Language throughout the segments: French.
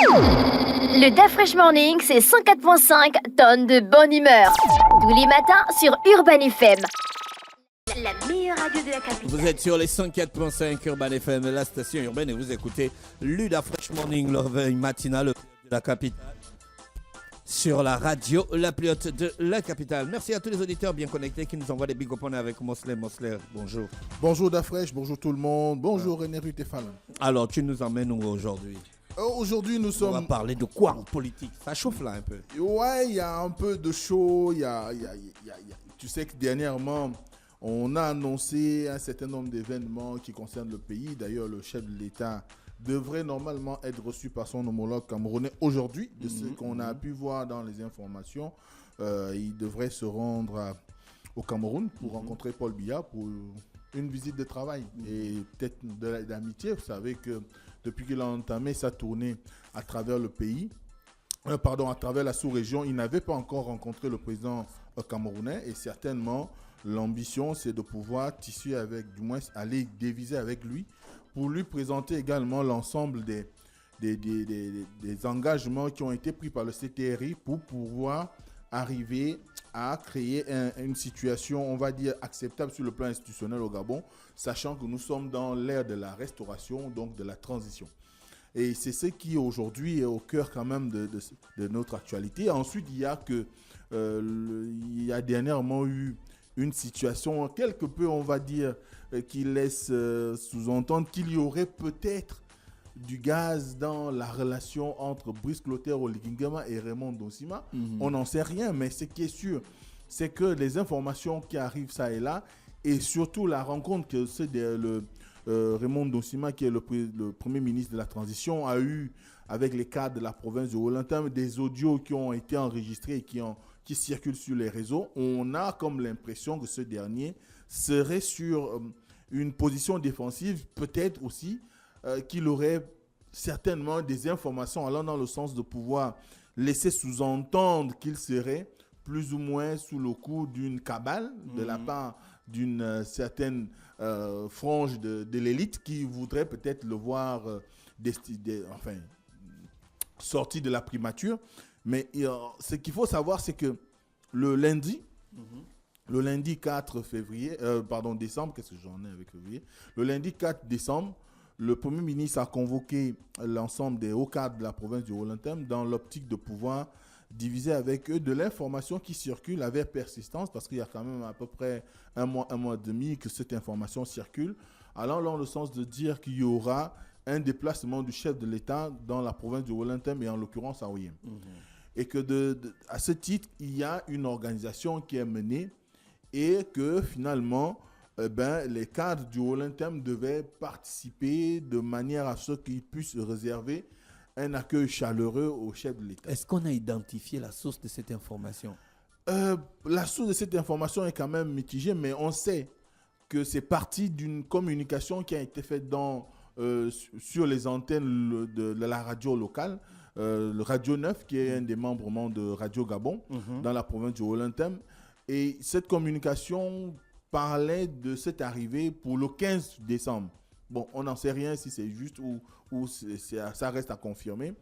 Le DAF Fresh Morning, c'est 104.5 tonnes de bonne humeur. Tous les matins sur Urban FM. La meilleure radio de la capitale. Vous êtes sur les 104.5 Urban FM, la station urbaine, et vous écoutez Luda Fresh Morning, leur veille matinale de la capitale. Sur la radio, la plus haute de la capitale. Merci à tous les auditeurs bien connectés qui nous envoient des big up avec Mosler. Bonjour. Bonjour Dafresh, bonjour tout le monde. Bonjour René Rutefal. Alors, tu nous emmènes où aujourd'hui? Aujourd'hui, nous sommes... On va parler de quoi en politique? Ça chauffe là un peu. Ouais, il y a un peu de chaud. Tu sais que dernièrement, on a annoncé un certain nombre d'événements qui concernent le pays. D'ailleurs, le chef de l'État devrait normalement être reçu par son homologue camerounais aujourd'hui. De ce qu'on a pu voir dans les informations, il devrait se rendre au Cameroun pour rencontrer Paul Biya pour une visite de travail et peut-être d'amitié. Vous savez que depuis qu'il a entamé sa tournée à travers le pays, à travers la sous-région, il n'avait pas encore rencontré le président camerounais et certainement l'ambition c'est de pouvoir tisser avec, du moins aller déviser avec lui pour lui présenter également l'ensemble des engagements qui ont été pris par le CTRI pour pouvoir arriver à créer une situation, on va dire, acceptable sur le plan institutionnel au Gabon, sachant que nous sommes dans l'ère de la restauration, donc de la transition. Et c'est ce qui aujourd'hui est au cœur quand même de notre actualité. Ensuite, il y a dernièrement eu une situation quelque peu, on va dire, qui laisse sous-entendre qu'il y aurait peut-être du gaz dans la relation entre Brice Clotaire Oligingema et Raymond Donsima. On n'en sait rien, mais ce qui est sûr, c'est que les informations qui arrivent ça et là, et surtout la rencontre que Raymond Donsima, qui est le premier ministre de la transition, a eu avec les cadres de la province de Haut-Lantam, des audios qui ont été enregistrés et qui circulent sur les réseaux, on a comme l'impression que ce dernier serait sur une position défensive, peut-être aussi qu'il aurait certainement des informations allant dans le sens de pouvoir laisser sous-entendre qu'il serait plus ou moins sous le coup d'une cabale de la part d'une certaine frange de l'élite qui voudrait peut-être le voir sorti de la primature. Mais ce qu'il faut savoir, c'est que le lundi 4 décembre, qu'est-ce que j'en ai avec février? Le lundi 4 décembre, le Premier ministre a convoqué l'ensemble des hauts cadres de la province du Haut-Lantam dans l'optique de pouvoir diviser avec eux de l'information qui circule avec persistance, parce qu'il y a quand même à peu près un mois et demi que cette information circule, allant dans le sens de dire qu'il y aura un déplacement du chef de l'État dans la province du Haut-Lantam et en l'occurrence à Oyem. Et que à ce titre, il y a une organisation qui est menée et que finalement, les cadres du Haut-Lantam devaient participer de manière à ce qu'ils puissent réserver un accueil chaleureux au chef de l'État. Est-ce qu'on a identifié la source de cette information? La source de cette information est quand même mitigée, mais on sait que c'est parti d'une communication qui a été faite sur les antennes de la radio locale, le Radio 9, qui est un des membres de Radio Gabon, dans la province du Haut-Lantam. Et cette communication parlait de cette arrivée pour le 15 décembre. Bon, on n'en sait rien si c'est juste ou ça reste à confirmer.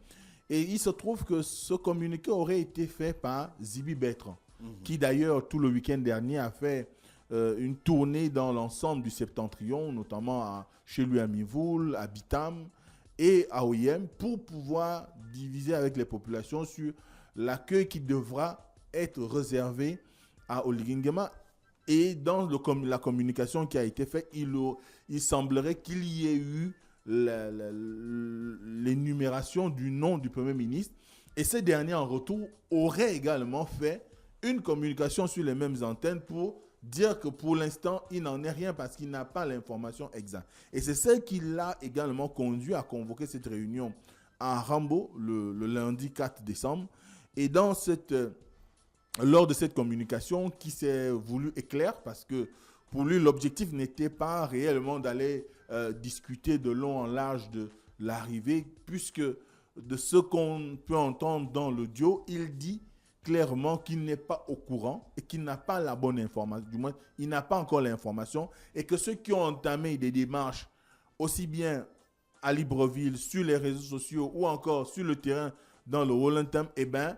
Et il se trouve que ce communiqué aurait été fait par Zibi Bertrand, qui d'ailleurs, tout le week-end dernier, a fait une tournée dans l'ensemble du septentrion, notamment chez lui à Mivoul, à Bitam et à Oyem, pour pouvoir diviser avec les populations sur l'accueil qui devra être réservé à Oligingema. Et dans la communication qui a été faite, il semblerait qu'il y ait eu l'énumération du nom du Premier ministre. Et ce dernier, en retour, aurait également fait une communication sur les mêmes antennes pour dire que pour l'instant, il n'en est rien parce qu'il n'a pas l'information exacte. Et c'est ce qui l'a également conduit à convoquer cette réunion à Rambo le lundi 4 décembre. Et lors de cette communication qui s'est voulu éclair, parce que pour lui, l'objectif n'était pas réellement d'aller discuter de long en large de l'arrivée, puisque de ce qu'on peut entendre dans l'audio, il dit clairement qu'il n'est pas au courant et qu'il n'a pas la bonne information, du moins, il n'a pas encore l'information, et que ceux qui ont entamé des démarches, aussi bien à Libreville, sur les réseaux sociaux ou encore sur le terrain dans le Wollentham, eh bien,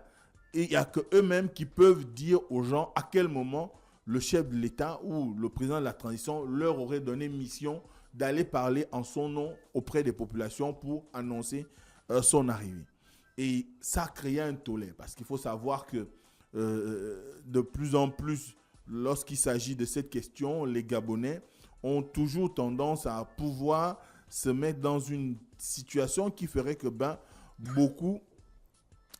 il n'y a qu'eux-mêmes qui peuvent dire aux gens à quel moment le chef de l'État ou le président de la transition leur aurait donné mission d'aller parler en son nom auprès des populations pour annoncer son arrivée. Et ça a créé un tollé parce qu'il faut savoir que de plus en plus, lorsqu'il s'agit de cette question, les Gabonais ont toujours tendance à pouvoir se mettre dans une situation qui ferait que beaucoup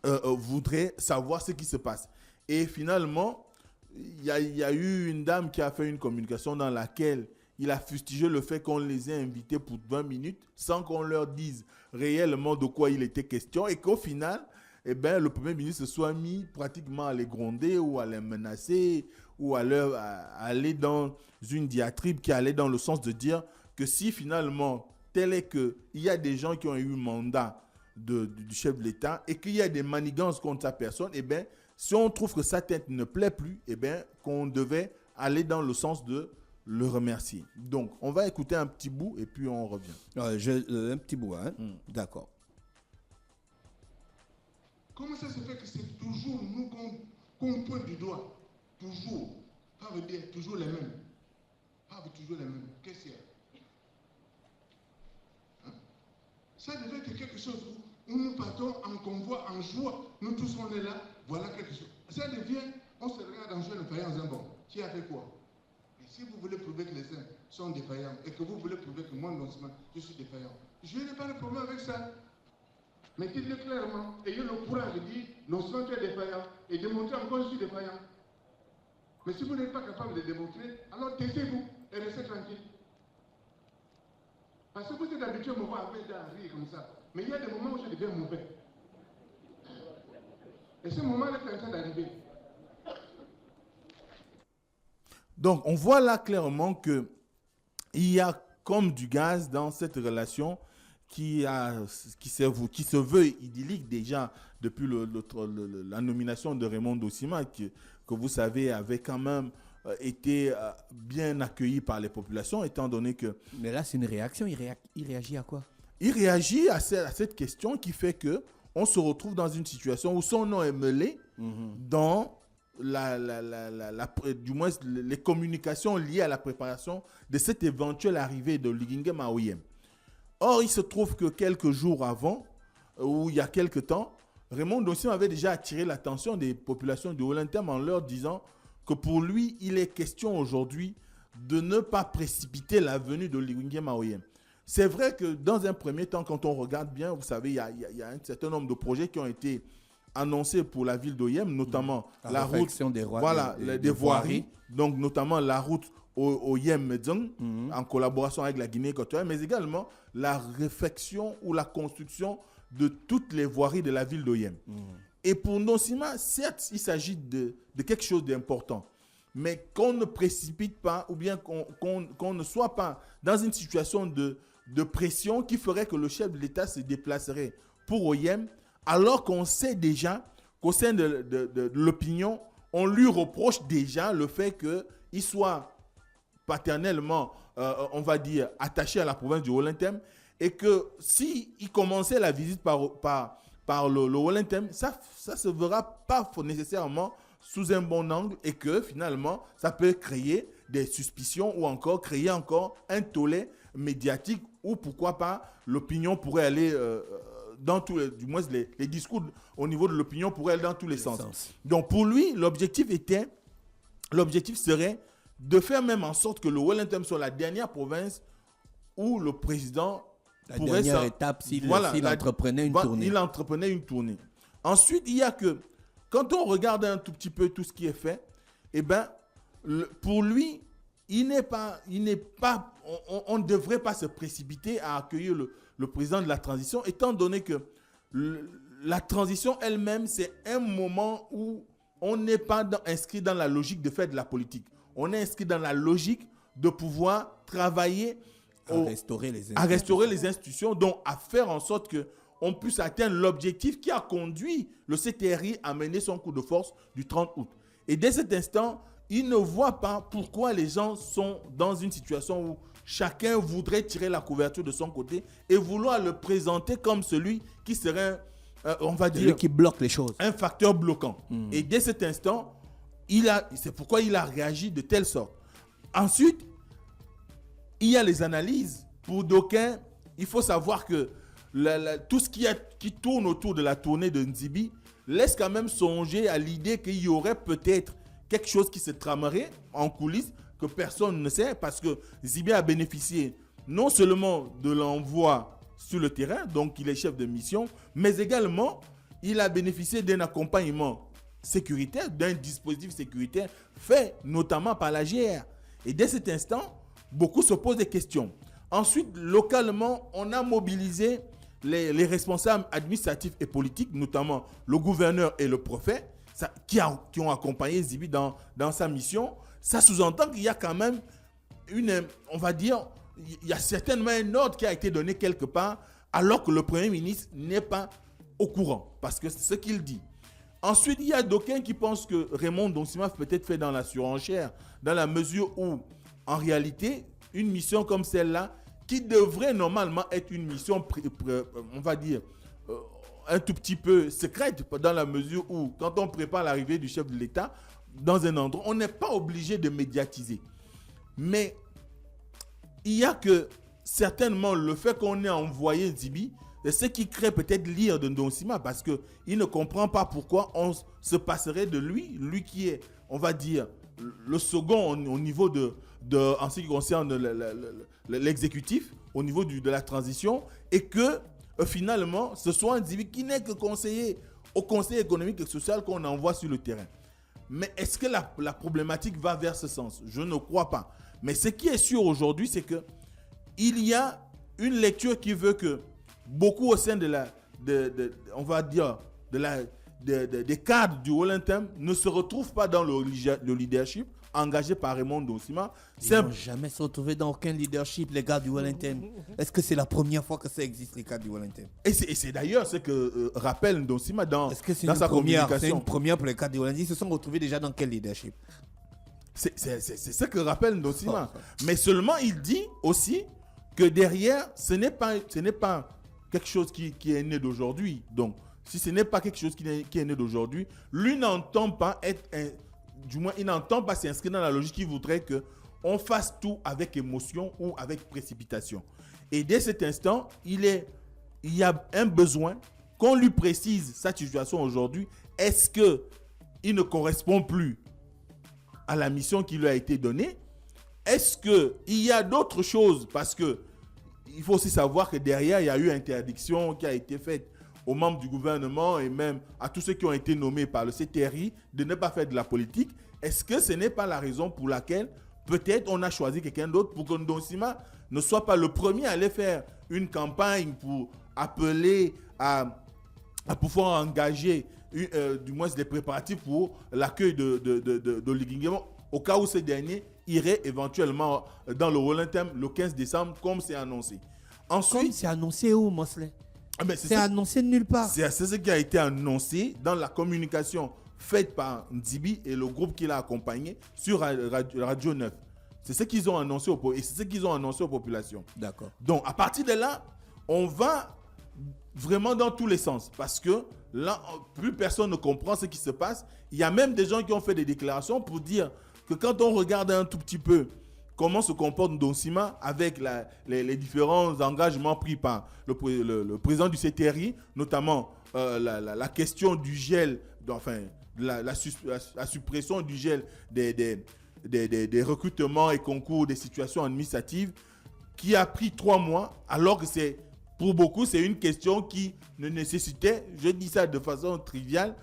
voudraient savoir ce qui se passe. Et finalement, il y a eu une dame qui a fait une communication dans laquelle il a fustigé le fait qu'on les ait invités pour 20 minutes sans qu'on leur dise réellement de quoi il était question et qu'au final, le Premier ministre se soit mis pratiquement à les gronder ou à les menacer ou à aller dans une diatribe qui allait dans le sens de dire que si finalement, tel est qu'il y a des gens qui ont eu mandat du chef de l'État et qu'il y a des manigances contre sa personne, si on trouve que sa tête ne plaît plus, qu'on devait aller dans le sens de le remercier. Donc, on va écouter un petit bout et puis on revient. Un petit bout, hein? D'accord. Comment ça se fait que c'est toujours nous qu'on pointe du doigt? Toujours. Ça veut dire toujours les mêmes. Toujours les mêmes. Qu'est-ce qu'il y a? Ça devait être quelque chose où nous partons en convoi, en joie. Nous tous on est là. Voilà quelque chose. Ça devient, on se regarde en jeu de faïence. Bon, qui a fait quoi? Et si vous voulez prouver que les uns sont défaillants et que vous voulez prouver que moi, non seulement, je suis défaillant, je n'ai pas de problème avec ça. Mais dites-le clairement, ayez le courage de dire, non seulement tu es défaillant, et démontrer encore que je suis défaillant. Mais si vous n'êtes pas capable de démontrer, alors taisez-vous et restez tranquille. Parce que vous êtes habitué à me voir à rire comme ça. Mais il y a des moments où je deviens mauvais. Et ce moment est en train d'arriver. Donc, on voit là clairement qu'il y a comme du gaz dans cette relation qui se veut idyllique déjà depuis la nomination de Raymond Dossima, que vous savez avait quand même été bien accueilli par les populations, étant donné que... Mais là, c'est une réaction. Il réagit à quoi? Il réagit à cette question qui fait qu'on se retrouve dans une situation où son nom est mêlé dans du moins les communications liées à la préparation de cette éventuelle arrivée de Liguingue Maoyem. Or, il se trouve que quelques jours avant, ou il y a quelques temps, Raymond Dossima avait déjà attiré l'attention des populations de Wollentham en leur disant que pour lui, il est question aujourd'hui de ne pas précipiter la venue de Liguingue Maoyem. C'est vrai que dans un premier temps, quand on regarde bien, vous savez, il y a un certain nombre de projets qui ont été annoncés pour la ville d'Oyem, notamment la route des voiries, donc notamment la route au Yem-Medzong, en collaboration avec la Guinée équatoriale, mais également la réfection ou la construction de toutes les voiries de la ville d'Oyem. Et pour Dossima, certes, il s'agit de quelque chose d'important, mais qu'on ne précipite pas ou bien qu'on ne soit pas dans une situation de pression qui ferait que le chef de l'État se déplacerait pour Oyem, alors qu'on sait déjà qu'au sein de l'opinion, on lui reproche déjà le fait qu'il soit paternellement, on va dire, attaché à la province du Wollentham, et que s'il commençait la visite par le Wollentham, ça se verra pas nécessairement sous un bon angle et que finalement, ça peut créer des suspicions ou encore créer encore un tollé médiatique ou pourquoi pas l'opinion pourrait aller dans tous les, du moins les discours au niveau de l'opinion pourraient aller dans tous les sens. Donc pour lui, l'objectif serait de faire même en sorte que le Wollentham soit la dernière province où le président pourrait... dernière étape s'il entreprenait une tournée. Il entreprenait une tournée. Ensuite, il y a que, quand on regarde un tout petit peu tout ce qui est fait, pour lui, on ne devrait pas se précipiter à accueillir le président de la transition, étant donné que la transition elle-même, c'est un moment où on n'est pas inscrit dans la logique de faire de la politique. On est inscrit dans la logique de pouvoir travailler à restaurer les institutions, donc à faire en sorte qu'on puisse atteindre l'objectif qui a conduit le CTRI à mener son coup de force du 30 août. Et dès cet instant, il ne voit pas pourquoi les gens sont dans une situation où chacun voudrait tirer la couverture de son côté et vouloir le présenter comme celui qui serait, on va dire, Celui qui bloque les choses. un facteur bloquant. Et dès cet instant, c'est pourquoi il a réagi de telle sorte. Ensuite, il y a les analyses. Pour d'aucuns, il faut savoir que tout ce qui tourne autour de la tournée de Nzibi laisse quand même songer à l'idée qu'il y aurait peut-être quelque chose qui se tramerait en coulisses que personne ne sait, parce que Nzibi a bénéficié non seulement de l'envoi sur le terrain, donc il est chef de mission, mais également il a bénéficié d'un accompagnement sécuritaire, d'un dispositif sécuritaire fait notamment par la GR. Et dès cet instant, beaucoup se posent des questions. Ensuite, localement, on a mobilisé les responsables administratifs et politiques, notamment le gouverneur et le préfet, qui ont accompagné Nzibi dans sa mission. Ça sous-entend qu'il y a quand même on va dire, il y a certainement un ordre qui a été donné quelque part, alors que le Premier ministre n'est pas au courant, parce que c'est ce qu'il dit. Ensuite, il y a d'aucuns qui pensent que Raymond Donsima peut-être fait dans la surenchère, dans la mesure où, en réalité, une mission comme celle-là, qui devrait normalement être une mission, on va dire, un tout petit peu secrète, dans la mesure où, quand on prépare l'arrivée du chef de l'État dans un endroit, on n'est pas obligé de médiatiser. Mais il y a que, certainement, le fait qu'on ait envoyé Nzibi, c'est ce qui crée peut-être l'ire de Donsima, parce qu'il ne comprend pas pourquoi on se passerait de lui qui est, on va dire, le second au niveau en ce qui concerne l'exécutif, au niveau de la transition, et que finalement, ce soit Nzibi qui n'est que conseiller au Conseil économique et social qu'on envoie sur le terrain. Mais est-ce que la problématique va vers ce sens? Je ne crois pas. Mais ce qui est sûr aujourd'hui, c'est qu'il y a une lecture qui veut que beaucoup au sein on va dire, des cadres du Wellington ne se retrouvent pas dans le leadership engagé par Raymond Donsima. Ils n'ont jamais se retrouvé dans aucun leadership, les gars du Wellington. Est-ce que c'est la première fois que ça existe, les gars du Wellington? Et c'est d'ailleurs ce que rappelle Donsima dans sa communication. C'est une première pour les cadres du Wellington. Ils se sont retrouvés déjà dans quel leadership? C'est ce que rappelle Donsima. Mais seulement, il dit aussi que derrière, ce n'est pas quelque chose qui est né d'aujourd'hui. Donc, si ce n'est pas quelque chose qui est né d'aujourd'hui, lui n'entend pas du moins, il n'entend pas s'inscrire dans la logique qui voudrait qu'on fasse tout avec émotion ou avec précipitation. Et dès cet instant, il y a un besoin qu'on lui précise sa situation aujourd'hui. Est-ce qu'il ne correspond plus à la mission qui lui a été donnée? Est-ce qu'il y a d'autres choses? Parce que il faut aussi savoir que derrière, il y a eu interdiction qui a été faite aux membres du gouvernement et même à tous ceux qui ont été nommés par le CTRI de ne pas faire de la politique. Est-ce que ce n'est pas la raison pour laquelle peut-être on a choisi quelqu'un d'autre pour que Donsima ne soit pas le premier à aller faire une campagne pour appeler à pouvoir engager du moins des préparatifs pour l'accueil d'Oligui Nguema au cas où ce dernier irait éventuellement dans le Wellington le 15 décembre comme c'est annoncé. Ensuite, c'est annoncé où, Mosley? C'est annoncé de nulle part. C'est ce qui a été annoncé dans la communication faite par Nzibi et le groupe qui l'a accompagné sur Radio 9. C'est ce qu'ils ont annoncé aux populations. D'accord. Donc, à partir de là, on va vraiment dans tous les sens parce que là, plus personne ne comprend ce qui se passe. Il y a même des gens qui ont fait des déclarations pour dire que quand on regarde un tout petit peu comment se comporte Donsima avec les différents engagements pris par le président du CTRI, notamment la question du gel, la suppression du gel des recrutements et concours des situations administratives qui a pris 3 mois, alors que pour beaucoup, c'est une question qui ne nécessitait, je dis ça de façon triviale,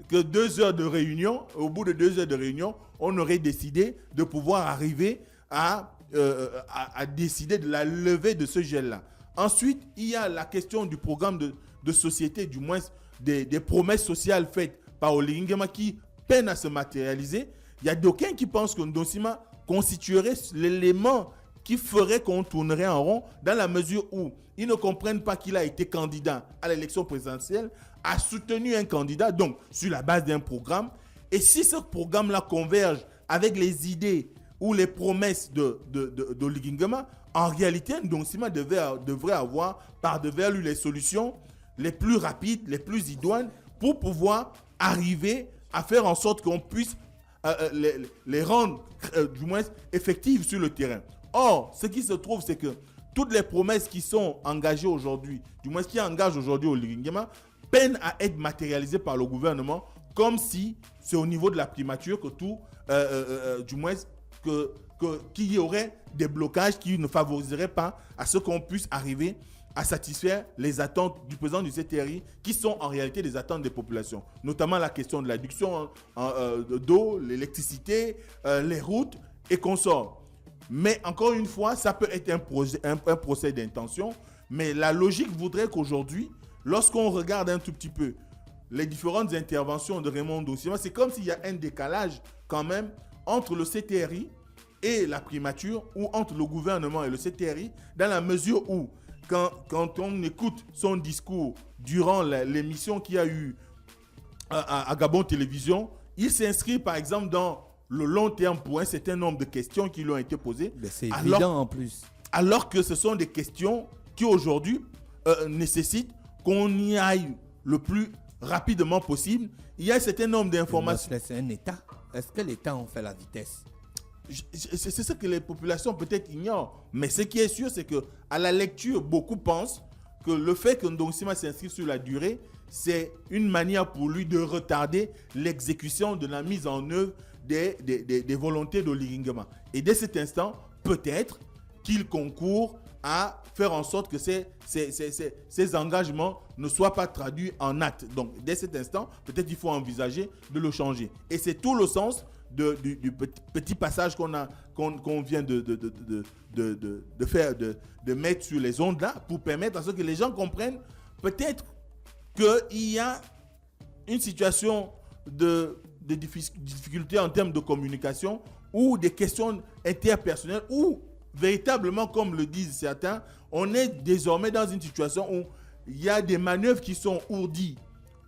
que 2 heures de réunion. Au bout de 2 heures de réunion, on aurait décidé de pouvoir arriver à décider de la levée de ce gel-là. Ensuite, il y a la question du programme de société, du moins des promesses sociales faites par Oligui Nguema qui peinent à se matérialiser. Il y a d'aucuns qui pensent que Donsima constituerait l'élément qui ferait qu'on tournerait en rond dans la mesure où ils ne comprennent pas qu'il a été candidat à l'élection présidentielle, a soutenu un candidat, donc sur la base d'un programme. Et si ce programme-là converge avec les idées ou les promesses d'Oligui Nguema, En réalité, Ndong-Sima devrait avoir par devers lui les solutions les plus rapides, les plus idoines pour pouvoir arriver à faire en sorte qu'on puisse les rendre du moins effectives sur le terrain. Or, ce qui se trouve, c'est que toutes les promesses qui sont engagées aujourd'hui, du moins qui engagent aujourd'hui au Lingema, peinent à être matérialisées par le gouvernement comme si c'est au niveau de la primature que tout, du moins, qu'il y aurait des blocages qui ne favoriseraient pas à ce qu'on puisse arriver à satisfaire les attentes du président du CTRI qui sont en réalité des attentes des populations, notamment la question de l'adduction d'eau, l'électricité, les routes et consorts. Mais encore une fois, ça peut être un procès d'intention, mais la logique voudrait qu'aujourd'hui, lorsqu'on regarde un tout petit peu les différentes interventions de Raymond Ndong-Sima, c'est comme s'il y a un décalage quand même entre le CTRI et la primature, ou entre le gouvernement et le CTRI, dans la mesure où quand on écoute son discours durant l'émission qu'il y a eu à Gabon Télévision, il s'inscrit par exemple dans le long terme pour un certain nombre de questions qui lui ont été posées. Mais c'est évident en plus. Alors que ce sont des questions qui aujourd'hui nécessitent qu'on y aille le plus rapidement possible. Il y a un certain nombre d'informations. C'est un État. Est-ce que l'État en fait la vitesse? C'est ce que les populations peut-être ignorent. Mais ce qui est sûr, c'est qu'à la lecture, beaucoup pensent que le fait que Ndong-Sima s'inscrive sur la durée, c'est une manière pour lui de retarder l'exécution de la mise en œuvre des volontés de l'Iringema. Et dès cet instant, peut-être qu'il concourt à faire en sorte que ces engagements ne soient pas traduits en actes. Donc, dès cet instant, peut-être qu'il faut envisager de le changer. Et c'est tout le sens du petit passage qu'on vient de faire, de mettre sur les ondes là, pour permettre à ce que les gens comprennent peut-être qu'il y a une situation de difficulté en termes de communication ou des questions interpersonnelles ou véritablement, comme le disent certains, on est désormais dans une situation où il y a des manœuvres qui sont ourdies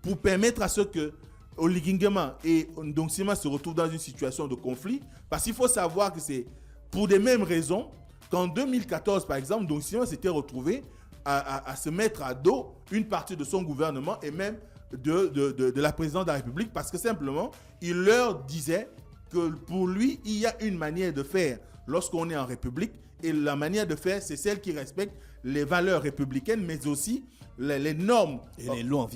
pour permettre à ce que Oligingema et Ndong-Sima se retrouvent dans une situation de conflit. Parce qu'il faut savoir que c'est pour des mêmes raisons qu'en 2014, par exemple, Ndong-Sima s'était retrouvé à se mettre à dos une partie de son gouvernement et même de la présidente de la République, parce que simplement, il leur disait que pour lui, il y a une manière de faire lorsqu'on est en République, et la manière de faire, c'est celle qui respecte les valeurs républicaines, mais aussi les normes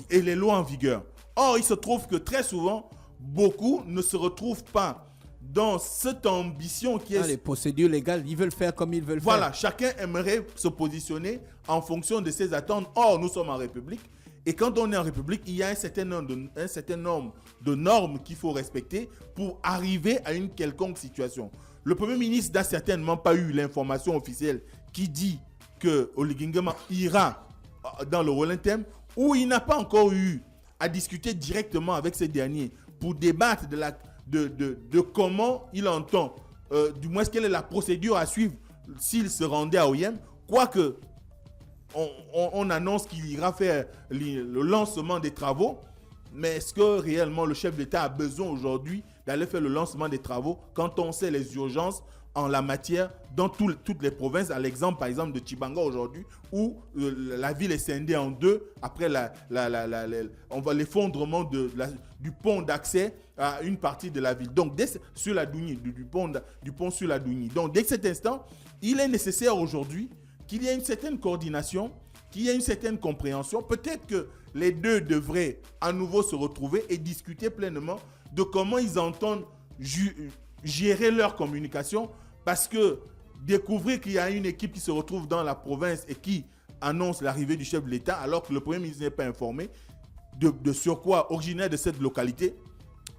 et les lois en vigueur. Or, il se trouve que très souvent, beaucoup ne se retrouvent pas dans cette ambition qui est... les procédures légales, ils veulent faire comme ils veulent faire. Voilà, chacun aimerait se positionner en fonction de ses attentes. Or, nous sommes en République. Et quand on est en République, il y a un certain nombre de normes qu'il faut respecter pour arriver à une quelconque situation. Le Premier ministre n'a certainement pas eu l'information officielle qui dit que Oligingema ira dans le Rollin-Thème, ou il n'a pas encore eu à discuter directement avec ces derniers pour débattre de comment il entend, du moins quelle est la procédure à suivre s'il se rendait à OIM, quoique on annonce qu'il ira faire le lancement des travaux. Mais est-ce que réellement le chef d'État a besoin aujourd'hui d'aller faire le lancement des travaux quand on sait les urgences en la matière dans toutes les provinces, à l'exemple par exemple de Tchibanga aujourd'hui, où la ville est scindée en deux après l'effondrement du pont d'accès à une partie de la ville. Donc sur la Dougny, du pont sur la Dougny. Donc dès cet instant, il est nécessaire aujourd'hui qu'il y ait une certaine coordination, qu'il y ait une certaine compréhension. Peut-être que les deux devraient à nouveau se retrouver et discuter pleinement de comment ils entendent gérer leur communication, parce que découvrir qu'il y a une équipe qui se retrouve dans la province et qui annonce l'arrivée du chef de l'État alors que le Premier ministre n'est pas informé de surcroît originaire de cette localité,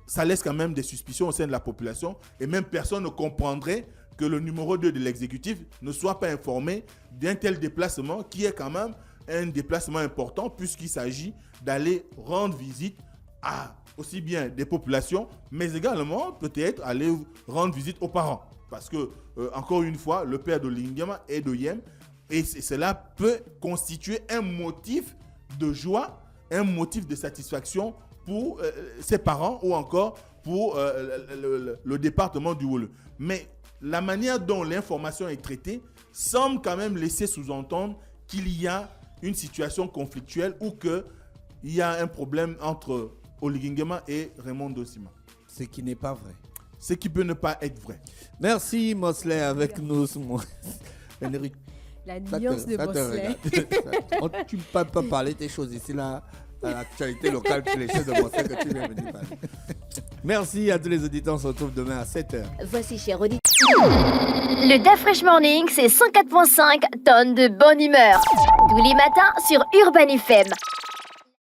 ça laisse quand même des suspicions au sein de la population, et même personne ne comprendrait que le numéro 2 de l'exécutif ne soit pas informé d'un tel déplacement qui est quand même un déplacement important puisqu'il s'agit d'aller rendre visite à aussi bien des populations, mais également peut-être aller rendre visite aux parents. Parce que, encore une fois, le père de Lingema est de Yem, et cela peut constituer un motif de joie, un motif de satisfaction pour ses parents ou encore pour le département du Wolo. Mais la manière dont l'information est traitée semble quand même laisser sous-entendre qu'il y a une situation conflictuelle ou qu'il y a un problème entre Oligui Nguema et Raymond Dossima. Ce qui n'est pas vrai. Ce qui peut ne pas être vrai. Merci Mosley avec nous. Henry, La nuance de Mosley. Tu ne peux pas parler des choses ici là. À l'actualité locale, tu les choses de Mosley que tu viens me dire. Merci à tous les auditeurs. On se retrouve demain à 7h. Voici, cher auditeur. Le DAF Fresh Morning, c'est 104.5 tonnes de bonne humeur. Tous les matins sur Urban FM.